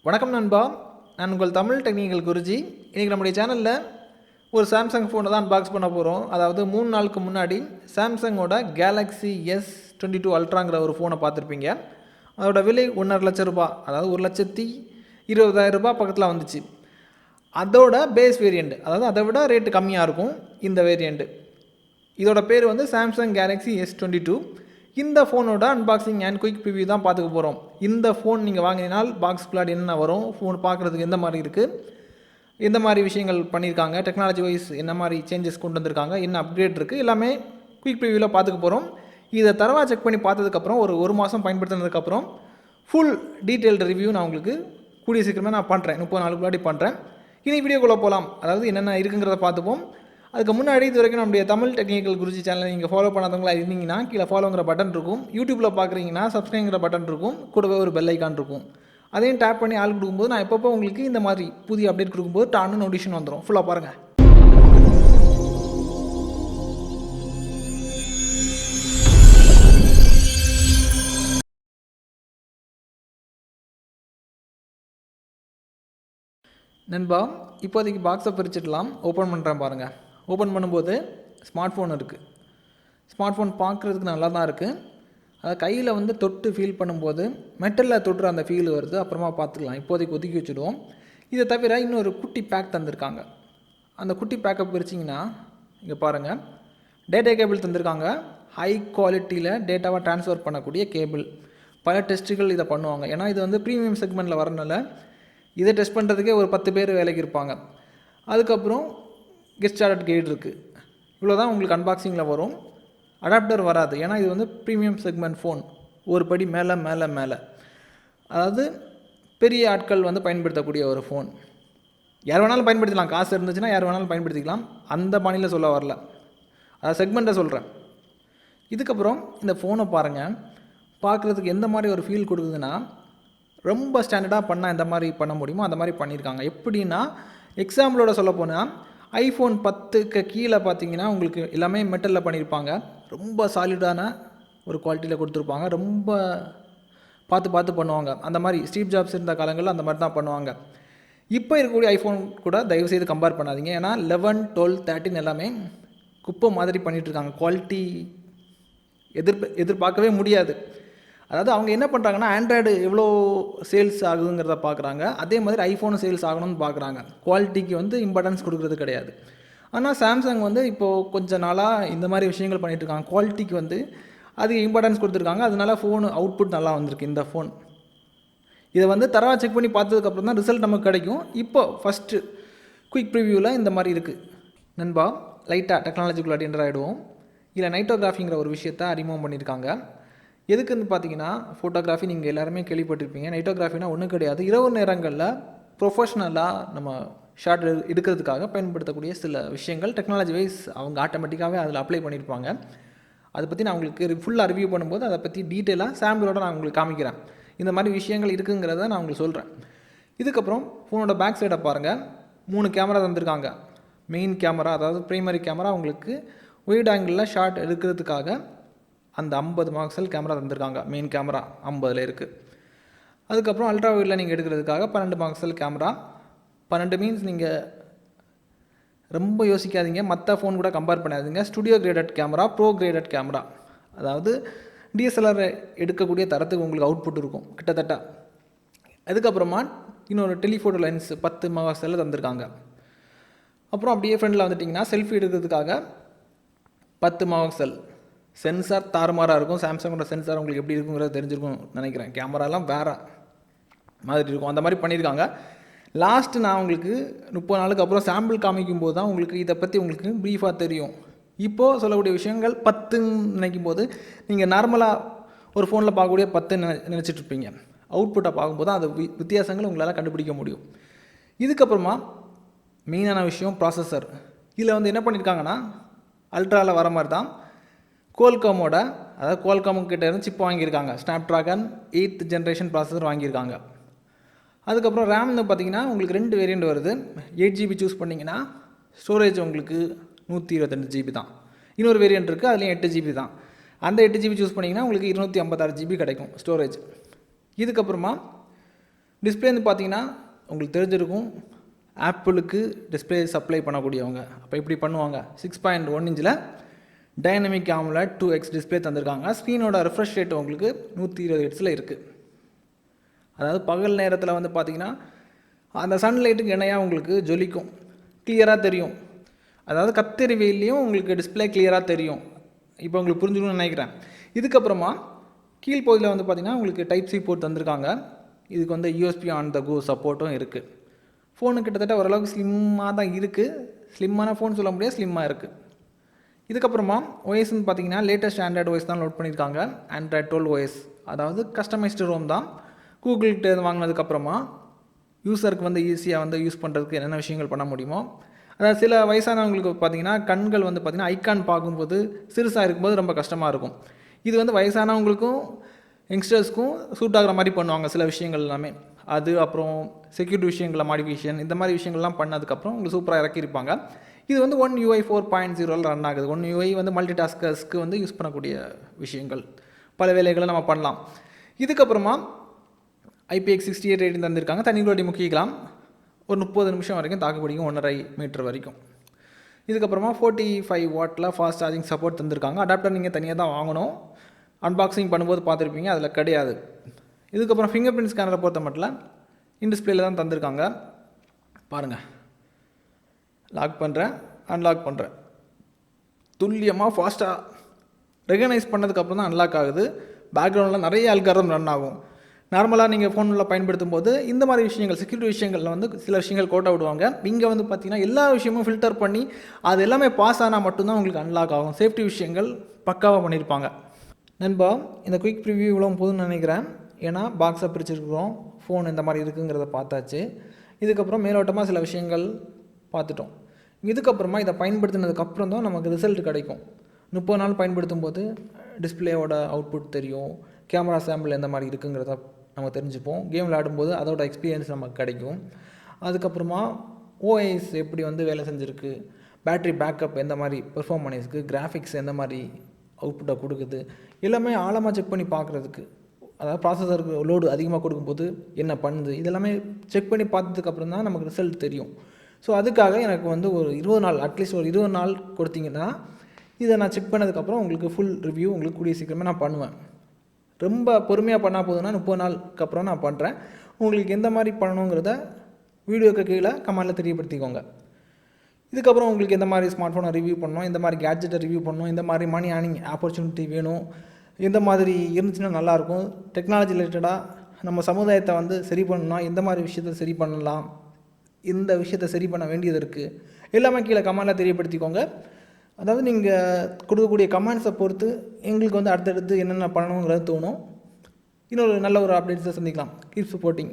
வணக்கம் நண்பா, நான் உங்கள் தமிழ் டெக்னிக்கல் குருஜி. இன்றைக்கி நம்முடைய சேனலில் ஒரு சாம்சங் ஃபோனை தான் அன்பாக்ஸ் பண்ண போகிறோம். அதாவது 3 நாளுக்கு முன்னாடி சாம்சங்கோட கேலக்ஸி S22 அல்ட்ராங்கிற ஒரு ஃபோனை பார்த்துருப்பீங்க. அதோட விலை 1.5 லட்சம் ரூபாய், அதாவது 1,20,000 ரூபாய் பக்கத்தில் வந்துச்சு. அதோட பேஸ் வேரியண்ட், அதாவது அதை விட ரேட்டு கம்மியாக இருக்கும் இந்த வேரியண்ட்டு. இதோட பேர் வந்து சாம்சங் கேலக்ஸி S22. இந்த ஃபோனோட அன்பாக்சிங் அண்ட் குயிக் ரிவ்யூ தான் பார்த்துக்க போகிறோம். இந்த ஃபோன் நீங்கள் வாங்கினால் பாக்ஸ்குள்ளாடி என்ன வரும், ஃபோன் பார்க்குறதுக்கு எந்த மாதிரி இருக்குது, எந்த மாதிரி விஷயங்கள் பண்ணியிருக்காங்க, டெக்னாலஜி வைஸ் என்ன மாதிரி சேஞ்சஸ் கொண்டு வந்திருக்காங்க, என்ன அப்கிரேட் இருக்குது, எல்லாமே குயிக் ரிவ்யூவில் பார்த்துக்க போகிறோம். இதை தரவாக செக் பண்ணி பார்த்ததுக்கப்புறம் ஒரு மாதம் பயன்படுத்தினதுக்கப்புறம் ஃபுல் டீட்டெயில்டு ரிவ்யூ நான் உங்களுக்கு கூடிய சீக்கிரமே நான் பண்ணுறேன். 30 நாளுக்கு முன்னாடி பண்ணுறேன். இனி வீடியோக்குள்ளே போகலாம். அதாவது என்னென்ன இருக்குங்கிறத பார்த்துப்போம். அதுக்கு முன்னாடி இது வரைக்கும் நம்முடைய தமிழ் டெக்னிக்கல் குருஜி சேனலை நீங்கள் ஃபாலோ பண்ணாதவங்களா இருந்தீங்கன்னா கீழே ஃபாலோங்கிற பட்டன் இருக்கும். யூடியூப்பில் பார்க்குறீங்கன்னா சப்ஸ்கிரைங்கிற பட்டன் இருக்கும். கூடவே ஒரு பெல் ஐக்கான் இருக்கும். அதையும் டேப் பண்ணி ஆள் கொடுக்கும்போது நான் எப்பப்போ உங்களுக்கு இந்த மாதிரி புதிய அப்டேட் கொடுக்கும்போது டான்னு நோட்டிஃபிகேஷன் வந்துடும். ஃபுல்லாக பாருங்கள். நண்பா, இப்போதைக்கு பாக்ஸை பிரிச்சுடலாம். ஓப்பன் பண்ணுறேன் பாருங்கள். ஓப்பன் பண்ணும்போது ஸ்மார்ட் ஃபோன் இருக்குது. ஸ்மார்ட் ஃபோன் பார்க்குறதுக்கு நல்லா தான் இருக்குது. அதை கையில் வந்து தொட்டு ஃபீல் பண்ணும்போது மெட்டலில் தொட்டுற அந்த ஃபீல் வருது. அப்புறமா பார்த்துக்கலாம். இப்போதைக்கு ஒதுக்கி வச்சுடுவோம். இதை தவிர இன்னொரு குட்டி பேக் தந்திருக்காங்க. அந்த குட்டி பேக்கை பிரிச்சிங்கன்னா இங்கே பாருங்கள், டேட்டா கேபிள் தந்திருக்காங்க. ஹை குவாலிட்டியில் டேட்டாவை ட்ரான்ஸ்ஃபர் பண்ணக்கூடிய கேபிள். பல டெஸ்ட்டுகள் இதை பண்ணுவாங்க. ஏன்னா இது வந்து ப்ரீமியம் செக்மெண்ட்டில் வரனால இதை டெஸ்ட் பண்ணுறதுக்கே ஒரு 10 பேர் வேலைக்கு இருப்பாங்க. அதுக்கப்புறம் கெட் ஸ்டார்டட் கைடு இருக்குது. இவ்வளோ தான் உங்களுக்கு அன்பாக்சிங்கில் வரும். அடாப்டர் வராது. ஏன்னா இது வந்து ப்ரீமியம் செக்மெண்ட் ஃபோன். ஒரு படி மேலே மேலே மேலே, அதாவது பெரிய ஆட்கள் வந்து பயன்படுத்தக்கூடிய ஒரு ஃபோன். யார் வேணாலும் பயன்படுத்திக்கலாம். காசு இருந்துச்சுன்னா யார் வேணாலும் பயன்படுத்திக்கலாம். அந்த பாணியில் சொல்ல வரல, அதாவது செக்மெண்ட்டை சொல்கிறேன். இதுக்கப்புறம் இந்த ஃபோனை பாருங்கள். பார்க்குறதுக்கு எந்த மாதிரி ஒரு ஃபீல் கொடுக்குதுன்னா, ரொம்ப ஸ்டாண்டர்டாக பண்ணால் எந்த மாதிரி பண்ண முடியுமோ அந்த மாதிரி பண்ணியிருக்காங்க. எப்படின்னா, எக்ஸாம்பிளோட சொல்ல போனால் iPhone 10க்கு கீழே பார்த்தீங்கன்னா உங்களுக்கு எல்லாமே மெட்டலில் பண்ணியிருப்பாங்க. ரொம்ப சாலிடான ஒரு குவாலிட்டியில் கொடுத்துருப்பாங்க. ரொம்ப பார்த்து பண்ணுவாங்க. அந்த மாதிரி ஸ்டீவ் ஜாப்ஸ் இருந்த காலங்களில் அந்த மாதிரி தான் பண்ணுவாங்க. இப்போ இருக்கக்கூடிய ஐஃபோன் கூட தயவுசெய்து கம்பேர் பண்ணாதீங்க. ஏன்னா 11, 12, 13 எல்லாமே குப்பை மாதிரி பண்ணிகிட்ருக்காங்க. குவாலிட்டி எதிர்பார்க்கவே முடியாது. அதாவது அவங்க என்ன பண்ணுறாங்கன்னா, ஆண்ட்ராய்டு எவ்வளோ சேல்ஸ் ஆகுதுங்கிறத பார்க்குறாங்க. அதே மாதிரி ஐஃபோனும் சேல்ஸ் ஆகணும்னு பார்க்குறாங்க. குவாலிட்டிக்கு வந்து இம்பார்ட்டன்ஸ் கொடுக்குறது கிடையாது. ஆனால் சாம்சங் வந்து இப்போது கொஞ்சம் நாளாக இந்த மாதிரி விஷயங்கள் பண்ணிகிட்ருக்காங்க. குவாலிட்டிக்கு வந்து அதிக இம்பார்ட்டன்ஸ் கொடுத்துருக்காங்க. அதனால ஃபோனு அவுட்புட் நல்லா வந்திருக்கு இந்த ஃபோன். இதை வந்து தரவாக செக் பண்ணி பார்த்ததுக்கப்புறம் தான் ரிசல்ட் நமக்கு கிடைக்கும். இப்போ ஃபஸ்ட்டு குயிக் ப்ரிவ்யூவில் இந்த மாதிரி இருக்குது. நண்பா, லைட்டாக டெக்னாலஜிக்குள்ளே என்டர் ஆகிடுவோம். இதில் நைட்டோகிராஃபிங்கிற ஒரு விஷயத்தை அறிமுகம் பண்ணியிருக்காங்க. எதுக்குன்னு பார்த்தீங்கன்னா, ஃபோட்டோகிராஃபி நீங்கள் எல்லாருமே கேள்விப்பட்டிருப்பீங்க. நைட்டோகிராஃபினா ஒன்றும் கிடையாது. இரவு நேரங்களில் ப்ரொஃபஷ்னலாக நம்ம ஷார்ட் எடுக்கிறதுக்காக பயன்படுத்தக்கூடிய சில விஷயங்கள் டெக்னாலஜி வைஸ் அவங்க ஆட்டோமேட்டிக்காகவே அதில் அப்ளை பண்ணியிருப்பாங்க. அதை பற்றி நான் உங்களுக்கு ஃபுல்லாக ரிவ்யூ பண்ணும்போது அதை பற்றி டீட்டெயிலாக சாம்பிளோட நான் உங்களுக்கு காமிக்கிறேன். இந்த மாதிரி விஷயங்கள் இருக்குங்கிறத நான் உங்களுக்கு சொல்கிறேன். இதுக்கப்புறம் ஃபோனோட பேக் சைடை பாருங்கள். 3 கேமரா தந்திருக்காங்க. மெயின் கேமரா, அதாவது ப்ரைமரி கேமரா உங்களுக்கு ஒயிட் ஆங்கிளில் ஷார்ட் எடுக்கிறதுக்காக அந்த 50 மெகாபிக்சல் கேமரா தந்திருக்காங்க. மெயின் கேமரா 50 இருக்குது. அதுக்கப்புறம் அல்ட்ரா வைடில் நீங்கள் எடுக்கிறதுக்காக 12 மெகாபிக்சல் கேமரா. 12 மீன்ஸ் நீங்கள் ரொம்ப யோசிக்காதீங்க, மற்ற ஃபோன் கூட கம்பேர் பண்ணாதீங்க. Studio graded camera, bro graded camera, அதாவது டிஎஸ்எல்ஆர் எடுக்கக்கூடிய தரத்துக்கு உங்களுக்கு அவுட்புட் இருக்கும் கிட்டத்தட்ட. அதுக்கப்புறமா இன்னொரு டெலிஃபோட்டோ லென்ஸ் 10 மெகாபிக்சலில் தந்திருக்காங்க. அப்புறம் அப்படியே ஃப்ரெண்டில் வந்துட்டிங்கன்னா செல்ஃபி எடுக்கிறதுக்காக 10 மெகாபிக்சல். சென்சார் தாறுமாறாக இருக்கும். சாம்சங்கோட சென்சார் உங்களுக்கு எப்படி இருக்குங்கிறது தெரிஞ்சிருக்கும் நினைக்கிறேன். கேமராலாம் வேறு மாதிரி இருக்கும். அந்த மாதிரி பண்ணியிருக்காங்க. லாஸ்ட்டு நான் உங்களுக்கு 30 நாளுக்கு அப்புறம் சாம்பிள் காமிக்கும் போது தான் உங்களுக்கு இதை பற்றி உங்களுக்கு ப்ரீஃபாக தெரியும். இப்போது சொல்லக்கூடிய விஷயங்கள் 10ன்னு நினைக்கும் போது நீங்கள் நார்மலாக ஒரு ஃபோனில் பார்க்கக்கூடிய 10 நினச்சிட்ருப்பீங்க. அவுட்புட்டை பார்க்கும்போது தான் அது வித்தியாசங்கள் உங்களால் கண்டுபிடிக்க முடியும். இதுக்கப்புறமா மெயினான விஷயம் ப்ராசஸர். இதில் வந்து என்ன பண்ணியிருக்காங்கன்னா, அல்ட்ராவில் வர மாதிரி தான் கோல்காமோட, அதாவது கோல்காமுக்கிட்ட இருந்து சிப் வாங்கியிருக்காங்க. ஸ்னாப்ட்ராகன் 8th ஜென்ரேஷன் ப்ராசஸர் வாங்கியிருக்காங்க. அதுக்கப்புறம் ரேம்னு பார்த்தீங்கன்னா உங்களுக்கு 2 வேரியண்ட் வருது. 8GB சூஸ் பண்ணிங்கன்னா ஸ்டோரேஜ் உங்களுக்கு 128 GB தான். இன்னொரு வேரியண்ட் இருக்குது, அதுலேயும் 8GB தான். அந்த 8GB சூஸ் பண்ணிங்கன்னா உங்களுக்கு 256 GB கிடைக்கும் ஸ்டோரேஜ். இதுக்கப்புறமா டிஸ்பிளே வந்து பார்த்தீங்கன்னா உங்களுக்கு தெரிஞ்சிருக்கும், ஆப்பிளுக்கு டிஸ்பிளே சப்ளை பண்ணக்கூடியவங்க அப்போ இப்படி பண்ணுவாங்க. 6.1 இன்ச்சில் டைனமிக் AMOLED 2x டிஸ்பிளே தந்திருக்காங்க. ஸ்க்ரீனோட ரெஃப்ரெஷ் ரேட் உங்களுக்கு 120 ஹெர்ட்ஸில் இருக்குது. அதாவது பகல் நேரத்தில் வந்து பார்த்திங்கன்னா அந்த சன்லைட்டுக்கு இணையாக உங்களுக்கு ஜொலிக்கும், கிளியராக தெரியும். அதாவது கத்திரி வெயிலையும் உங்களுக்கு டிஸ்பிளே கிளியராக தெரியும். இப்போ உங்களுக்கு புரிஞ்சுக்கணும்னு நினைக்கிறேன். இதுக்கப்புறமா கீழ்ப்பகுதியில் வந்து பார்த்திங்கன்னா உங்களுக்கு டைப் சி போர்ட் தந்திருக்காங்க. இதுக்கு வந்து USB ஆன் த கோ சப்போர்ட்டும் இருக்குது. ஃபோனு கிட்டத்தட்ட ஓரளவுக்கு ஸ்லிம்மாக தான் இருக்குது. ஸ்லிம்மான ஃபோன் சொல்ல முடியாது, ஸ்லிம்மாக இருக்குது. இதுக்கப்புறமா OSன்னு பார்த்தீங்கன்னா லேட்டஸ்ட் ஆண்ட்ராய்டு OS தான் லோட் பண்ணியிருக்காங்க. ஆண்ட்ராய்டு 12 OS, அதாவது கஸ்டமைஸ்டு ரோம் தான். கூகுள்கிட்ட வாங்கினதுக்கப்புறமா யூஸருக்கு வந்து ஈஸியாக வந்து யூஸ் பண்ணுறதுக்கு என்னென்ன விஷயங்கள் பண்ண முடியுமோ, அதாவது சில வயசானவங்களுக்கு பார்த்தீங்கன்னா கண்கள் வந்து பார்த்திங்கன்னா ஐக்கான் பார்க்கும்போது சிறுசாக இருக்கும்போது ரொம்ப கஷ்டமாக இருக்கும். இது வந்து வயசானவங்களுக்கும் யங்ஸ்டர்ஸ்க்கும் சூட் ஆகிற மாதிரி பண்ணுவாங்க சில விஷயங்கள் எல்லாமே. அது அப்புறம் செக்யூரிட்டி விஷயங்களில் மாடிஃபிகேஷன் இந்த மாதிரி விஷயங்கள்லாம் பண்ணதுக்கப்புறம் உங்களுக்கு சூப்பராக இறக்கியிருப்பாங்க. இது வந்து One UI 4.0 ரன் ஆகுது. One UI வந்து மல்டி டாஸ்கர்ஸ்க்கு வந்து யூஸ் பண்ணக்கூடிய விஷயங்கள், பல வேலைகளை நம்ம பண்ணலாம். இதுக்கப்புறமா IPX68 ரேட்டிங் தந்திருக்காங்க. தண்ணிக்குள்ளடி முக்கிக்கலாம், ஒரு 30 நிமிஷம் வரைக்கும் தாக்கு பிடிக்கும், 1.5 மீட்டர் வரைக்கும். இதுக்கப்புறமா 45 வாட்டில் ஃபாஸ்ட் சார்ஜிங் சப்போர்ட் தந்திருக்காங்க. அடாப்டர் நீங்கள் தனியாக தான் வாங்கணும். அன்பாக்சிங் பண்ணும்போது பார்த்துருப்பீங்க, அதில் கிடையாது. இதுக்கப்புறம் ஃபிங்கர் பிரிண்ட் ஸ்கேனரை பொறுத்த மட்டும் இன்டிஸ்பிளேல தான் தந்திருக்காங்க. பாருங்கள், லாக் பண்ணுறேன், அன்லாக் பண்ணுறேன், துல்லியமாக ஃபாஸ்ட்டாக ரெகனைஸ் பண்ணதுக்கப்புறம் தான் அன்லாக் ஆகுது. பேக்ரவுண்டில் நிறைய அல்காரிதம் ரன் ஆகும். நார்மலாக நீங்கள் ஃபோனில் பயன்படுத்தும் போது இந்த மாதிரி விஷயங்கள், செக்யூரிட்டி விஷயங்களில் வந்து சில விஷயங்கள் கோட்டை விடுவாங்க. இங்கே வந்து பார்த்திங்கன்னா எல்லா விஷயமும் ஃபில்டர் பண்ணி அது எல்லாமே பாஸ் ஆனால் மட்டும்தான் உங்களுக்கு அன்லாக் ஆகும். சேஃப்டி விஷயங்கள் பக்காவாக பண்ணியிருப்பாங்க. நண்பா, இந்த குயிக் ப்ரிவியூ இவ்வளோ போதும்னு நினைக்கிறேன். ஏன்னா பாக்ஸை பிரிச்சுருக்கிறோம், ஃபோன் இந்த மாதிரி இருக்குங்கிறத பார்த்தாச்சு. இதுக்கப்புறம் மேலோட்டமாக சில விஷயங்கள் பார்த்துட்டோம். இதுக்கப்புறமா இதை பயன்படுத்தினதுக்கப்புறம் தான் நமக்கு ரிசல்ட் கிடைக்கும். 30 நாள் பயன்படுத்தும் போது டிஸ்பிளேயோட அவுட்புட் தெரியும், கேமரா சாம்பிள் எந்த மாதிரி இருக்குங்கிறத நம்ம தெரிஞ்சுப்போம். கேம் விளையாடும்போது அதோட எக்ஸ்பீரியன்ஸ் நமக்கு கிடைக்கும். அதுக்கப்புறமா OS எப்படி வந்து வேலை செஞ்சுருக்கு, பேட்ரி பேக்கப் எந்த மாதிரி பெர்ஃபார்ம் பண்ணியிருக்கு, கிராஃபிக்ஸ் எந்த மாதிரி அவுட்புட்டை கொடுக்குது, எல்லாமே ஆழமாக செக் பண்ணி பார்க்குறதுக்கு. அதாவது ப்ராசஸருக்கு லோடு அதிகமாக கொடுக்கும்போது என்ன பண்ணுது, இதெல்லாமே செக் பண்ணி பார்த்ததுக்கப்புறம் தான் நமக்கு ரிசல்ட் தெரியும். ஸோ அதுக்காக எனக்கு வந்து ஒரு 20 நாள், அட்லீஸ்ட் ஒரு 20 நாள் கொடுத்தீங்கன்னா இதை நான் செக் பண்ணதுக்கப்புறம் உங்களுக்கு ஃபுல் ரிவ்யூ உங்களுக்கு கூடிய சீக்கிரமே நான் பண்ணுவேன். ரொம்ப பொறுமையாக பண்ணால் போதுன்னா 30 நாளுக்கு அப்புறம் நான் பண்ணுறேன். உங்களுக்கு எந்த மாதிரி பண்ணணுங்கிறத வீடியோக்கு கீழே கமெண்டில் தெரியப்படுத்திக்கோங்க. இதுக்கப்புறம் உங்களுக்கு எந்த மாதிரி ஸ்மார்ட் ஃபோனை ரிவ்யூ பண்ணணும், இந்த மாதிரி கேட்ஜெட்டை ரிவ்யூ பண்ணணும், இந்த மாதிரி மணி ஏர்னிங் ஆப்பர்ச்சுனிட்டி வேணும், எந்த மாதிரி இருந்துச்சுன்னா நல்லாயிருக்கும், டெக்னாலஜி ரிலேட்டடாக நம்ம சமுதாயத்தை வந்து சரி பண்ணணும்னா எந்த மாதிரி விஷயத்தை சரி பண்ணலாம், இந்த விஷயத்தை சரி பண்ண வேண்டியது இருக்குது, எல்லாமே கீழே கமெண்டில் தெரியப்படுத்திக்கோங்க. அதாவது நீங்கள் கொடுக்கக்கூடிய கமெண்ட்ஸை பொறுத்து எங்களுக்கு வந்து அடுத்தடுத்து என்னென்ன பண்ணணுங்கிறது தோணும். இன்னொரு நல்ல ஒரு அப்டேட்ஸை சந்திக்கலாம். Keep supporting.